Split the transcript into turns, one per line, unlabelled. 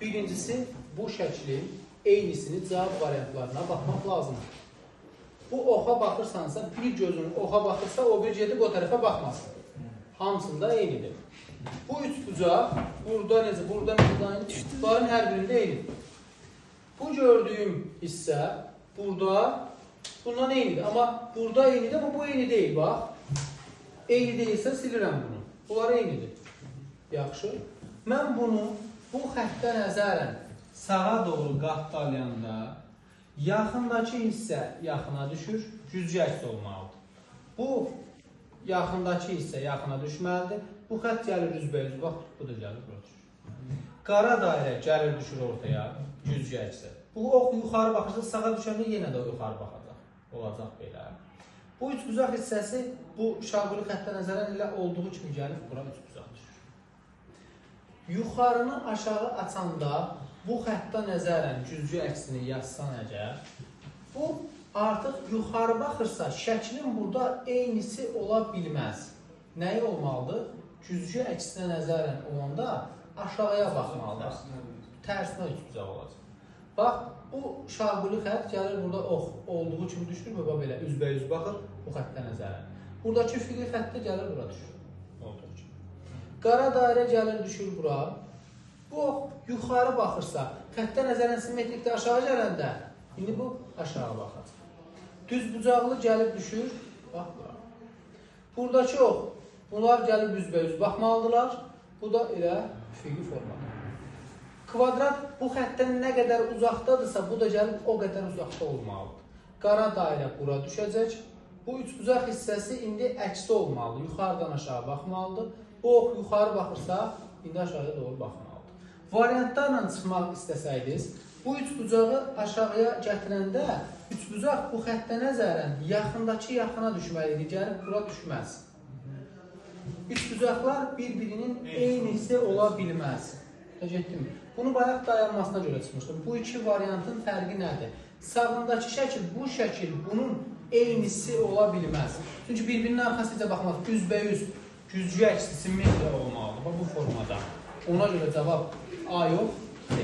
Birincisi, bu şəklin eynisini cavab variantlarına baxmaq lazımdır. Bu oxa baxırsansa, bir gözün oxa baxırsa, o bir gedib o tərəfə baxmasın. Hamısında eynidir. Bu üç bucaq, burada necə, burada necə, bunların hər birində eynidir. Bu gördüyüm hissə, burada, bundan eynidir. Amma burada eynidir, amma bu eyni deyil, bax. Eyni deyilsə silirəm bunu. Bunlar eynidir. Yaxşı. Mən bunu bu xəttə nəzərən sağa doğru qatdalayanda yaxındakı hissə yaxına düşür, güzgü əks olmalıdır. Bu yaxındakı hissə yaxına düşməlidir. Bu xətt gəlir üzbəyüz, bax, bu da gəlir, bura düşür. Qara dairə gəlir, düşür ortaya, güzgü əksə. Bu ox yuxarı baxırsa, sağa düşəndə yenə də yuxarı baxacaq. Olacaq belə. Bu üçbucaq hissəsi bu şaquli xəttə nəzərən elə olduğu kimi gəlir, bura üçbucaq düşür. Yuxarını aşağı açanda bu xəttə nəzərən güzgü əksini yazsan əgər, bu artıq yuxarı baxırsa, şəklin burada eynisi ola bilməz. Nəyi olmalıdır? Güzgü əksinə nəzərən olanda aşağıya baxmalıdır. Tərsinə üçbucaq olacaq. Bax, bu şaquli xətt gəlir burada ox olduğu kimi düşür və belə üzbəyüz baxır bu xəttə nəzərən. Buradakı fiqri xəttə gəlir bura düşür. Olduğu kimi. Qara dairə gəlir düşür bura. Bu ox yuxarı baxırsa, xəttə nəzərən simmetrikdə aşağı gələndə, indi bu aşağı baxacaq. Düz bucaqlı gəlib düşür, bax bura. Buradakı ox, bunlar gəlib üzbəyüz baxmalıdırlar. Bu da elə fiqri formadır. Kvadrat bu xəttdən nə qədər uzaqdadırsa, bu da gəlib o qədər uzaqda olmalıdır. Qara dairə bura düşəcək. Bu üçbucaq hissəsi indi əksdə olmalıdır. Yuxarıdan aşağı baxmalıdır. Bu ox yuxarı baxırsa, indi aşağıya doğru baxmalıdır. Variantlarla çıxmaq istəsəydiniz, bu üçbucağı aşağıya gətirəndə, üçbucaq bu xəttə nəzərən yaxındakı yaxına düşməlidir, gəlib bura düşməz. Üçbucaqlar bir-birinin eynisi ola bilməz. Getdim. Bunu bayaq dayanmasına görə çıxmışdım. Bu iki variantın fərqi nədir? Sağındakı şəkil, bu şəkil bunun eynisi ola bilməz. Çünki bir-birinin arxasıca baxmaz. Üzbəyüz, güzgü əksi, simmetriya olmalıdır. Bu formada. Ona görə cavab A yox, D.